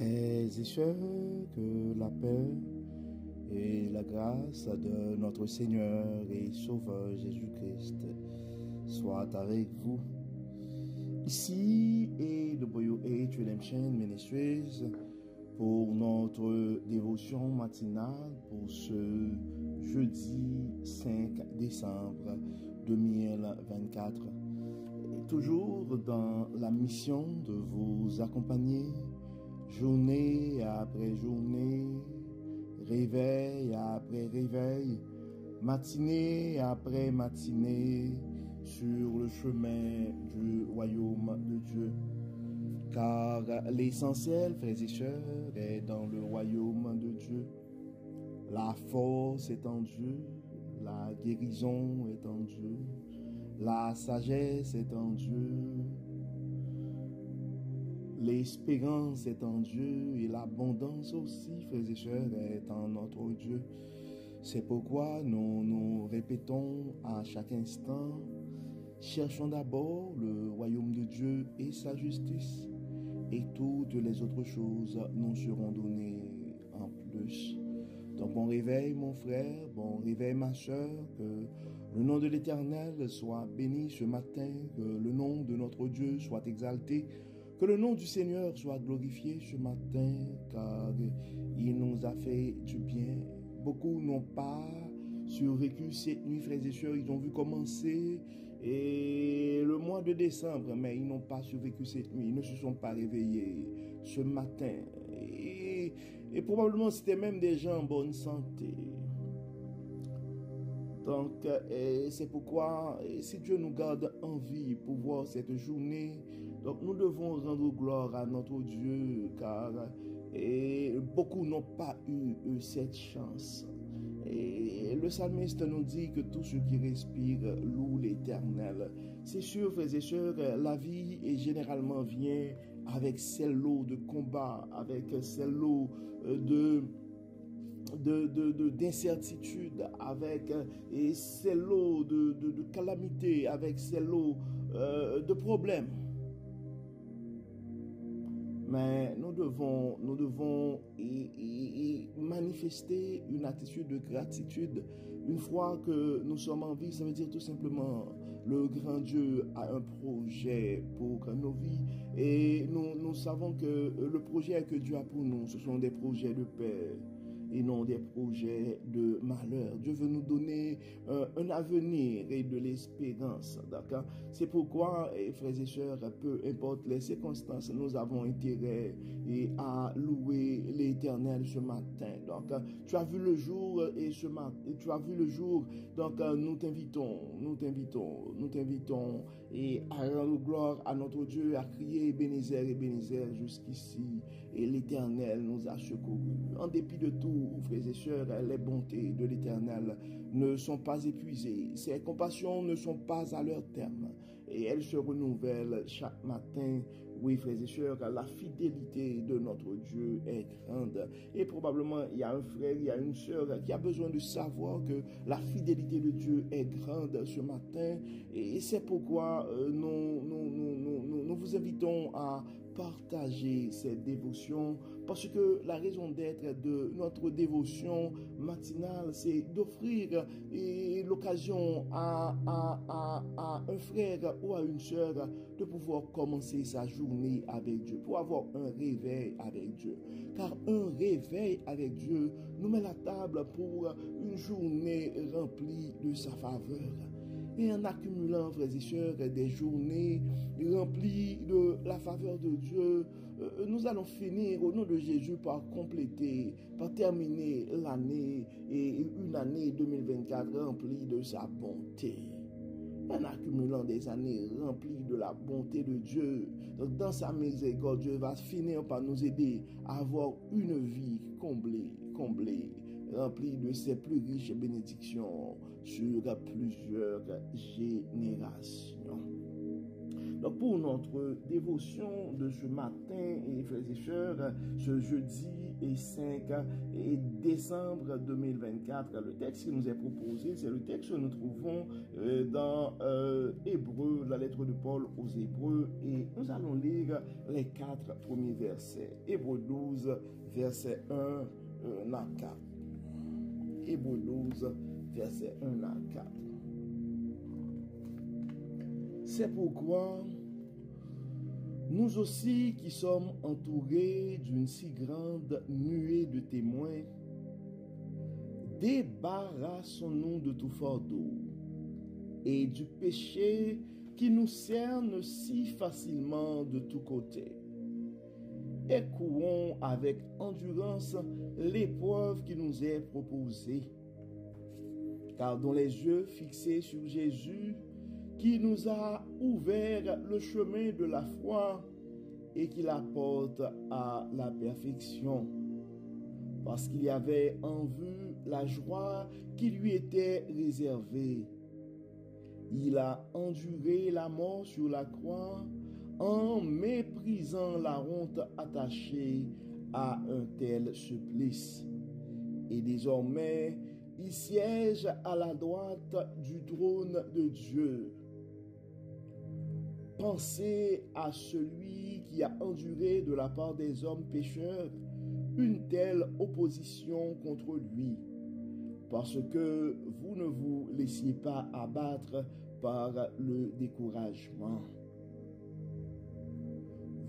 Frères et sœurs, que la paix et la grâce de notre Seigneur et Sauveur Jésus-Christ soient avec vous. Ici est le WH Redemption Ministries pour notre dévotion matinale pour ce jeudi 5 décembre 2024. Et toujours dans la mission de vous accompagner journée après journée, réveil après réveil, matinée après matinée, sur le chemin du royaume de Dieu. Car l'essentiel, frères et sœurs, est dans le royaume de Dieu. La force est en Dieu, la guérison est en Dieu, la sagesse est en Dieu, l'espérance est en Dieu et l'abondance aussi, frères et sœurs, est en notre Dieu. C'est pourquoi nous nous répétons à chaque instant, cherchons d'abord le royaume de Dieu et sa justice, et toutes les autres choses nous seront données en plus. Donc bon réveil mon frère, bon réveil ma sœur, que le nom de l'Éternel soit béni ce matin, que le nom de notre Dieu soit exalté, que le nom du Seigneur soit glorifié ce matin, car il nous a fait du bien. Beaucoup n'ont pas survécu cette nuit, frères et sœurs. Ils ont vu commencer le mois de décembre, mais ils n'ont pas survécu cette nuit. Ils ne se sont pas réveillés ce matin. Et probablement, c'était même des gens en bonne santé. Donc, c'est pourquoi, si Dieu nous garde en vie pour voir cette journée, donc nous devons rendre gloire à notre Dieu, car beaucoup n'ont pas eu cette chance. Et le psalmiste nous dit que tout ce qui respire loue l'Éternel. C'est sûr, frères et sœurs, la vie généralement vient avec ses lots de combat, avec ses lots d'incertitude, avec ses lots de calamités, avec ses lots de problèmes. Mais nous devons manifester une attitude de gratitude. Une fois que nous sommes en vie, ça veut dire tout simplement le grand Dieu a un projet pour nos vies. Et nous savons que le projet que Dieu a pour nous, ce sont des projets de paix et non des projets de malheur. Dieu veut nous donner un avenir et de l'espérance. D'accord? C'est pourquoi, frères et sœurs, peu importe les circonstances, nous avons intérêt à louer l'Éternel ce matin. Donc, tu as vu le jour et ce matin, tu as vu le jour. Donc, nous t'invitons et à rendre gloire à notre Dieu, à crier Ebenezer jusqu'ici. Et l'Éternel nous a secourus. En dépit de tout, frères et sœurs, les bontés de l'Éternel ne sont pas épuisées. Ses compassions ne sont pas à leur terme. Et elles se renouvellent chaque matin. Oui, frères et sœurs, la fidélité de notre Dieu est grande. Et probablement, il y a un frère, il y a une sœur qui a besoin de savoir que la fidélité de Dieu est grande ce matin. Et c'est pourquoi nous vous invitons à partager cette dévotion, parce que la raison d'être de notre dévotion matinale, c'est d'offrir l'occasion à un frère ou à une sœur de pouvoir commencer sa journée avec Dieu, pour avoir un réveil avec Dieu. Car un réveil avec Dieu nous met la table pour une journée remplie de sa faveur. Et en accumulant, frères et sœurs, des journées remplies de la faveur de Dieu, nous allons finir au nom de Jésus par compléter, par terminer l'année et une année 2024 remplie de sa bonté. En accumulant des années remplies de la bonté de Dieu, donc dans sa miséricorde, Dieu va finir par nous aider à avoir une vie comblée, remplie de ses plus riches bénédictions sur plusieurs générations. Donc pour notre dévotion de ce matin, et frères et sœurs, ce jeudi 5 décembre 2024, le texte qui nous est proposé, c'est le texte que nous trouvons dans Hébreux, la lettre de Paul aux Hébreux, et nous allons lire les 4 premiers versets. Hébreux 12, verset 1 à 4. Hébreux 12, verset 1 à 4. C'est pourquoi nous aussi qui sommes entourés d'une si grande nuée de témoins, débarrassons-nous de tout fardeau et du péché qui nous cerne si facilement de tous côtés. Et courons avec endurance l'épreuve qui nous est proposée, car dont les yeux fixés sur Jésus, qui nous a ouvert le chemin de la foi et qui la porte à la perfection, parce qu'il y avait en vue la joie qui lui était réservée. Il a enduré la mort sur la croix en méprisant la honte attachée à un tel supplice. Et désormais, il siège à la droite du trône de Dieu. Pensez à celui qui a enduré de la part des hommes pécheurs une telle opposition contre lui, parce que vous ne vous laissiez pas abattre par le découragement.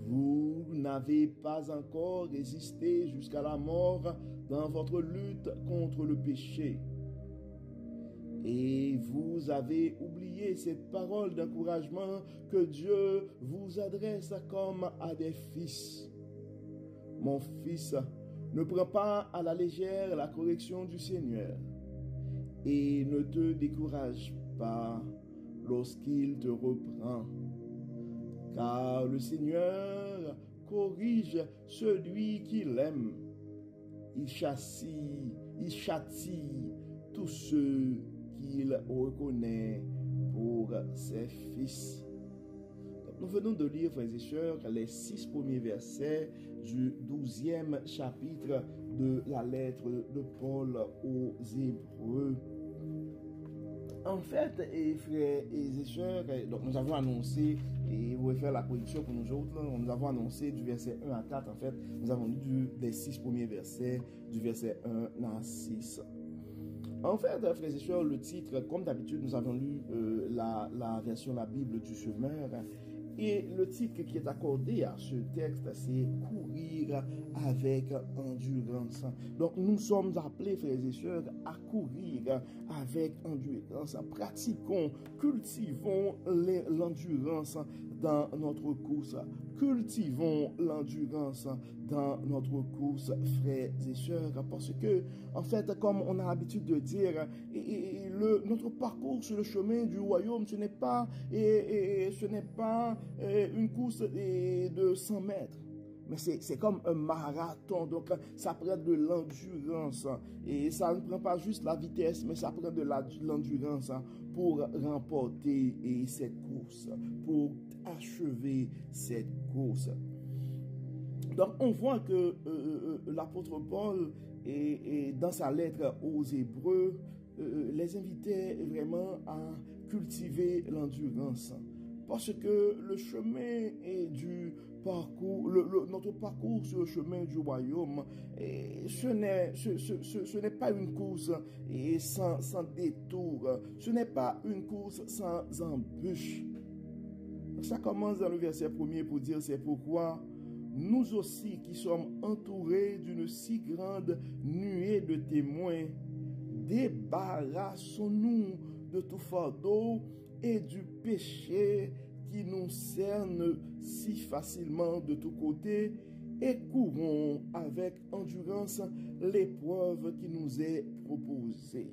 Vous n'avez pas encore résisté jusqu'à la mort dans votre lutte contre le péché. Et vous avez oublié cette parole d'encouragement que Dieu vous adresse comme à des fils. Mon fils, ne prends pas à la légère la correction du Seigneur et ne te décourage pas lorsqu'il te reprend. Car le Seigneur corrige celui qu'il aime. Il châtie tous ceux qu'il reconnaît pour ses fils. Donc, nous venons de lire, frères et sœurs, les 6 premiers versets du 12e chapitre de la lettre de Paul aux Hébreux. En fait, frères et sœurs, donc nous avons annoncé, et vous pouvez faire la correction pour nous autres, nous avons annoncé du verset 1 à 4, en fait, nous avons lu les 6 premiers versets, du verset 1 à 6. En fait, frères et sœurs, le titre, comme d'habitude, nous avons lu la version la Bible du semeur. Et le titre qui est accordé à ce texte, c'est « Courir avec endurance ». Donc, nous sommes appelés, frères et sœurs, à courir avec endurance. Pratiquons, cultivons l'endurance dans notre course. Cultivons l'endurance dans notre course, frères et sœurs, parce que, en fait, comme on a l'habitude de dire, notre parcours sur le chemin du royaume, ce n'est pas une course de 100 mètres. Mais c'est comme un marathon, donc ça prend de l'endurance. Et ça ne prend pas juste la vitesse, mais ça prend de l'endurance pour remporter cette course, pour achever cette course. Donc on voit que l'apôtre Paul, dans sa lettre aux Hébreux, les invitait vraiment à cultiver l'endurance. Parce que le chemin du parcours, notre parcours sur le chemin du royaume, ce n'est pas une course sans détour. Ce n'est pas une course sans embûche. Ça commence dans le verset 1er pour dire c'est pourquoi nous aussi qui sommes entourés d'une si grande nuée de témoins, débarrassons-nous de tout fardeau et du péché qui nous cerne si facilement de tous côtés et courons avec endurance l'épreuve qui nous est proposée.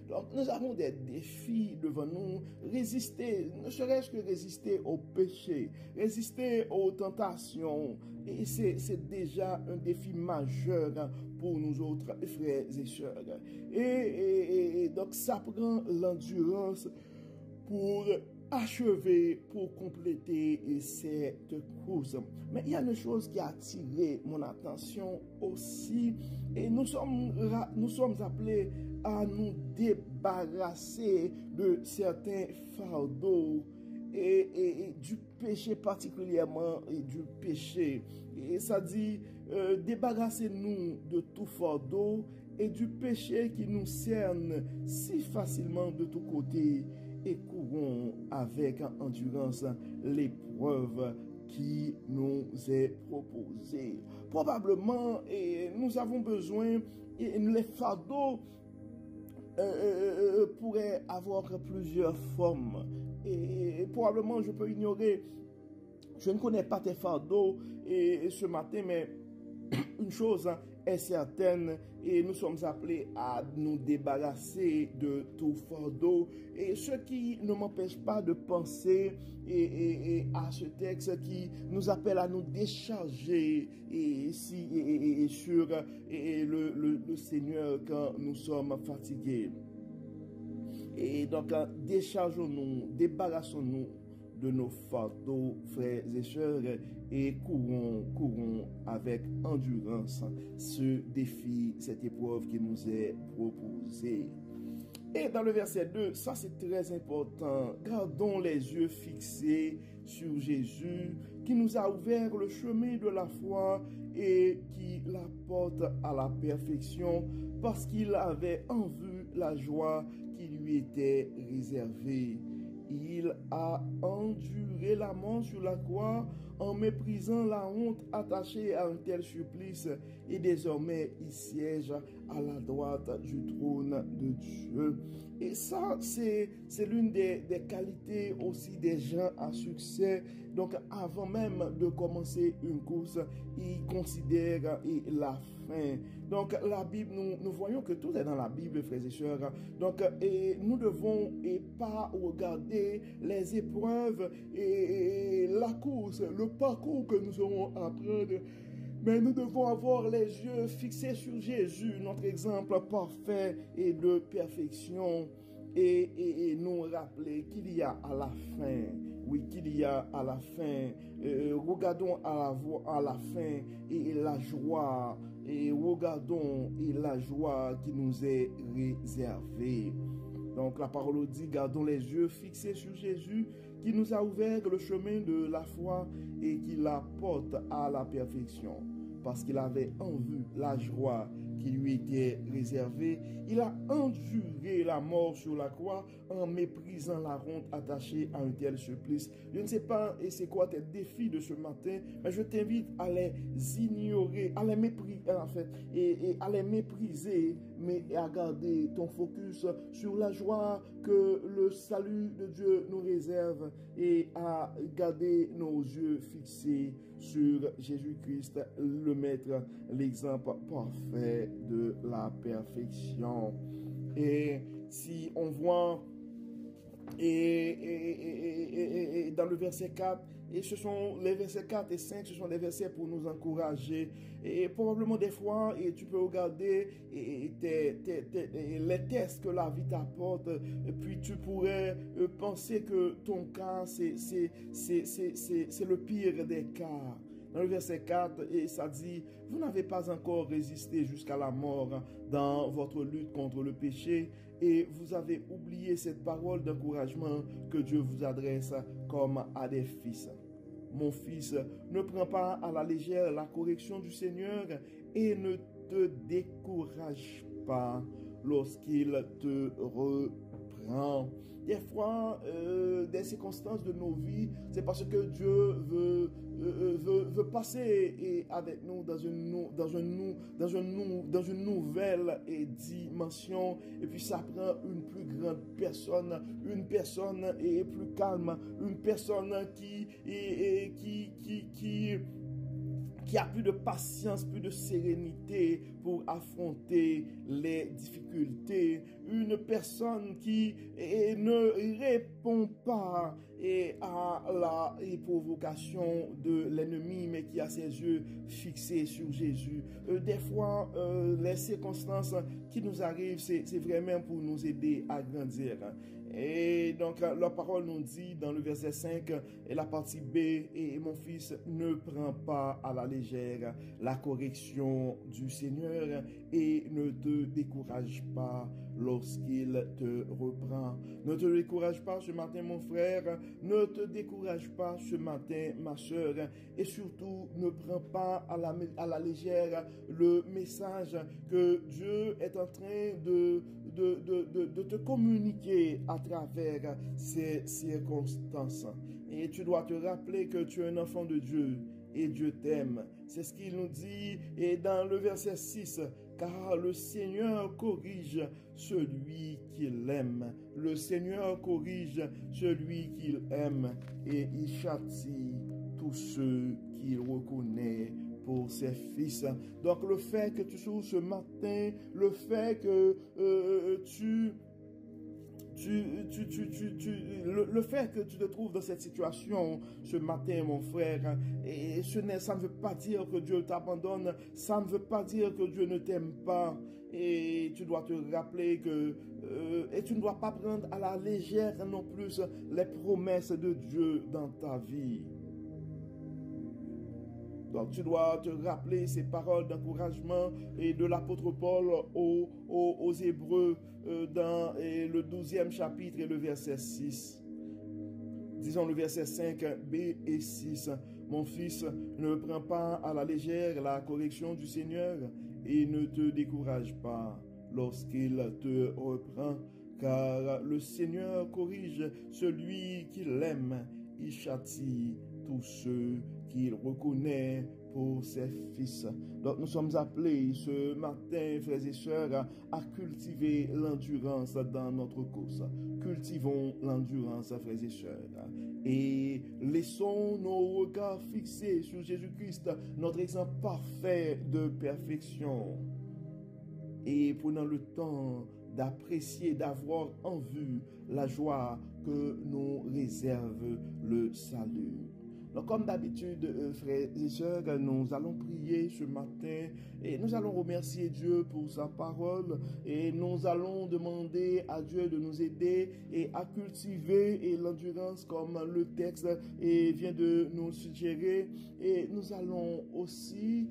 Donc nous avons des défis devant nous, résister, ne serait-ce que résister au péché, résister aux tentations, et c'est déjà un défi majeur pour nous autres frères et sœurs. Et donc ça prend l'endurance pour achever pour compléter cette course. Mais il y a une chose qui a attiré mon attention aussi, et nous sommes appelés à nous débarrasser de certains fardeaux et du péché particulièrement, et du péché. Et ça dit, débarrassez-nous de tout fardeau et du péché qui nous cerne si facilement de tous côtés, et courons avec endurance l'épreuve qui nous est proposée. Probablement, nous avons besoin, les fardeaux pourraient avoir plusieurs formes. Et probablement, je peux ignorer, je ne connais pas tes fardeaux ce matin, mais une chose est certaine, et nous sommes appelés à nous débarrasser de tout fardeau, et ce qui ne m'empêche pas de penser à ce texte qui nous appelle à nous décharger sur le Seigneur quand nous sommes fatigués. Et donc, déchargeons-nous, débarrassons-nous de nos fardeaux, frères et sœurs, et courons avec endurance ce défi, cette épreuve qui nous est proposée. Et dans le verset 2, ça c'est très important, gardons les yeux fixés sur Jésus, qui nous a ouvert le chemin de la foi et qui la porte à la perfection, parce qu'il avait en vue la joie qui lui était réservée. Il a enduré la mort sur la croix en méprisant la honte attachée à un tel supplice, et désormais il siège à la droite du trône de Dieu. Et ça, c'est l'une des qualités aussi des gens à succès. Donc avant même de commencer une course, ils considèrent la fin. Donc la Bible, nous voyons que tout est dans la Bible, frères et sœurs. Donc nous devons pas regarder les épreuves et la course, le parcours que nous aurons à prendre, mais nous devons avoir les yeux fixés sur Jésus, notre exemple parfait et de perfection, et nous rappeler qu'il y a à la fin, oui, qu'il y a à la fin, regardons à la fin et la joie, et regardons la joie qui nous est réservée. Donc la parole dit, gardons les yeux fixés sur Jésus, qui nous a ouvert le chemin de la foi et qui la porte à la perfection. Parce qu'il avait en vue la joie qui lui était réservée, il a enduré la mort sur la croix en méprisant la honte attachée à un tel supplice. Je ne sais pas et c'est quoi tes défis de ce matin, mais je t'invite à les ignorer, à les mépriser en fait, et à les mépriser, mais à garder ton focus sur la joie que le salut de Dieu nous réserve, et à garder nos yeux fixés sur Jésus-Christ, le Maître, l'exemple parfait de la perfection. Et si on voit et dans le verset 4, et ce sont les versets 4 et 5, ce sont des versets pour nous encourager. Et probablement des fois, et tu peux regarder les tests que la vie t'apporte, et puis tu pourrais penser que ton cas, c'est le pire des cas. Dans le verset 4, et ça dit, vous n'avez pas encore résisté jusqu'à la mort dans votre lutte contre le péché, et vous avez oublié cette parole d'encouragement que Dieu vous adresse comme à des fils. Mon fils, ne prends pas à la légère la correction du Seigneur et ne te décourage pas lorsqu'il te reprend. Des fois, des circonstances de nos vies, c'est parce que Dieu veut passer avec nous dans une nouvelle dimension, et puis ça prend une plus grande personne, une personne plus calme, une personne qui a plus de patience, plus de sérénité pour affronter les difficultés. Une personne qui ne répond pas à la provocation de l'ennemi, mais qui a ses yeux fixés sur Jésus. Des fois, les circonstances qui nous arrivent, c'est vraiment pour nous aider à grandir. Et donc, la parole nous dit dans le verset 5, et la partie B, et mon fils, ne prends pas à la légère la correction du Seigneur et ne te décourage pas lorsqu'il te reprend. Ne te décourage pas ce matin, mon frère, ne te décourage pas ce matin, ma soeur, et surtout, ne prends pas à la légère le message que Dieu est en train de te communiquer à travers ces circonstances. Et tu dois te rappeler que tu es un enfant de Dieu et Dieu t'aime. C'est ce qu'il nous dit et dans le verset 6, car le Seigneur corrige celui qu'il aime. Le Seigneur corrige celui qu'il aime et il châtie tous ceux qu'il reconnaît pour ses fils. Donc le fait que tu sois ce matin, le fait que le fait que tu te trouves dans cette situation ce matin, mon frère, et ça ne veut pas dire que Dieu t'abandonne, ça ne veut pas dire que Dieu ne t'aime pas, et tu dois te rappeler que et tu ne dois pas prendre à la légère non plus les promesses de Dieu dans ta vie. Donc tu dois te rappeler ces paroles d'encouragement et de l'apôtre Paul aux Hébreux dans le 12e chapitre et le verset 6. Disons le verset 5, B et 6. Mon fils, ne prends pas à la légère la correction du Seigneur et ne te décourage pas lorsqu'il te reprend, car le Seigneur corrige celui qu'il aime, il châtie tous ceux qu'il reconnaît pour ses fils. Donc nous sommes appelés ce matin, frères et sœurs, à cultiver l'endurance dans notre course. Cultivons l'endurance, frères et sœurs. Et laissons nos regards fixés sur Jésus-Christ, notre exemple parfait de perfection. Et prenons le temps d'apprécier, d'avoir en vue la joie que nous réserve le salut. Donc, comme d'habitude, frères et sœurs, nous allons prier ce matin et nous allons remercier Dieu pour sa parole et nous allons demander à Dieu de nous aider et à cultiver l'endurance comme le texte vient de nous suggérer. Et nous allons aussi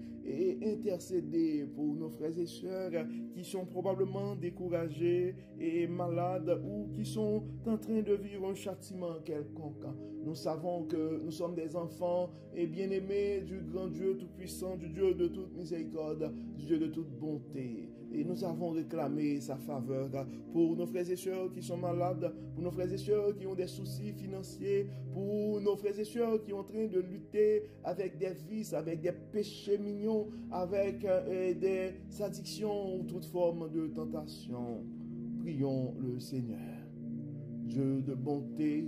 intercéder pour nos frères et sœurs qui sont probablement découragés et malades ou qui sont en train de vivre un châtiment quelconque. Nous savons que nous sommes des enfants et bien-aimés du grand Dieu tout-puissant, du Dieu de toute miséricorde, du Dieu de toute bonté. Et nous avons réclamé sa faveur pour nos frères et sœurs qui sont malades, pour nos frères et sœurs qui ont des soucis financiers, pour nos frères et sœurs qui sont en train de lutter avec des vices, avec des péchés mignons, avec des addictions ou toute forme de tentation. Prions le Seigneur. Dieu de bonté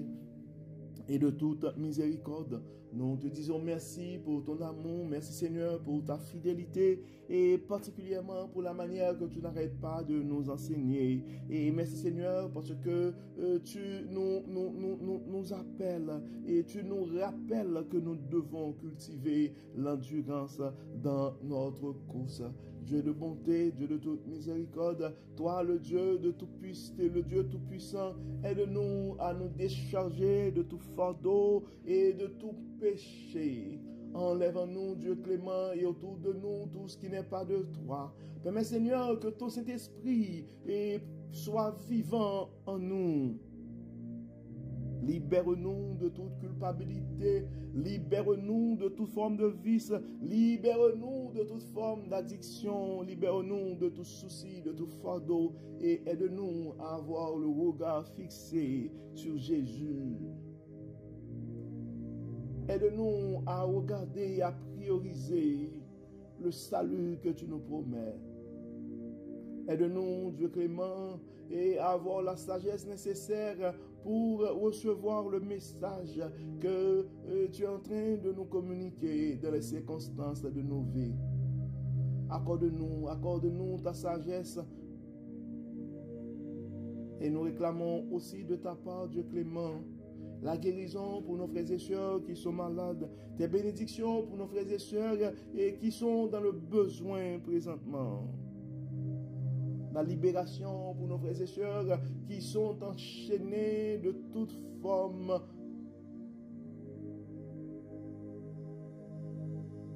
et de toute miséricorde, nous te disons merci pour ton amour, merci Seigneur pour ta fidélité et particulièrement pour la manière que tu n'arrêtes pas de nous enseigner. Et merci Seigneur parce que tu nous appelles et tu nous rappelles que nous devons cultiver l'endurance dans notre course. Dieu de bonté, Dieu de toute miséricorde, toi le Dieu de tout-puissant, le Dieu tout-puissant, aide-nous à nous décharger de tout fardeau et de tout péché. Enlève en nous, Dieu clément, et autour de nous tout ce qui n'est pas de toi. Permets Seigneur que ton Saint-Esprit soit vivant en nous. Libère-nous de toute culpabilité, libère-nous de toute forme de vice, libère-nous de toute forme d'addiction, libère-nous de tout souci, de tout fardeau et aide-nous à avoir le regard fixé sur Jésus. Aide-nous à regarder et à prioriser le salut que tu nous promets. Aide-nous, Dieu clément, et à avoir la sagesse nécessaire pour recevoir le message que tu es en train de nous communiquer dans les circonstances de nos vies. Accorde-nous ta sagesse. Et nous réclamons aussi de ta part, Dieu clément, la guérison pour nos frères et sœurs qui sont malades, tes bénédictions pour nos frères et sœurs et qui sont dans le besoin présentement. la libération pour nos frères et sœurs qui sont enchaînés de toute forme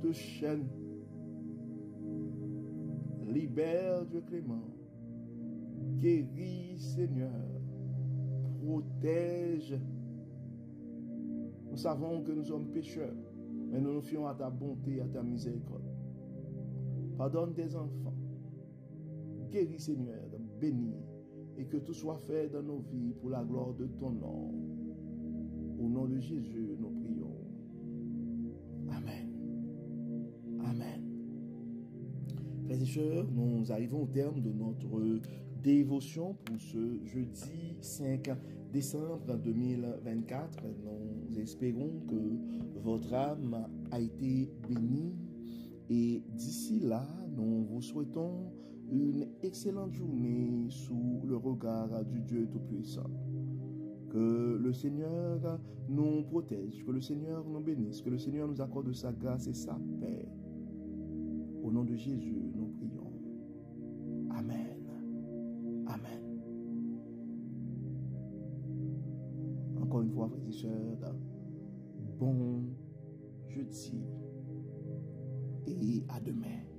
de chaîne. Libère, Dieu clément. Guéris, Seigneur. Protège. Nous savons que nous sommes pécheurs, mais nous nous fions à ta bonté, à ta miséricorde. Pardonne tes enfants. Guéris, Seigneur, bénis, et que tout soit fait dans nos vies pour la gloire de ton nom. Au nom de Jésus, nous prions. Amen. Amen. Frères et sœurs, nous arrivons au terme de notre dévotion pour ce jeudi 5 décembre 2024. Nous espérons que votre âme a été bénie et d'ici là, nous vous souhaitons une excellente journée sous le regard du Dieu Tout-Puissant. Que le Seigneur nous protège, que le Seigneur nous bénisse, que le Seigneur nous accorde sa grâce et sa paix. Au nom de Jésus, nous prions. Amen. Amen. Encore une fois, frères et sœurs, bon jeudi et à demain.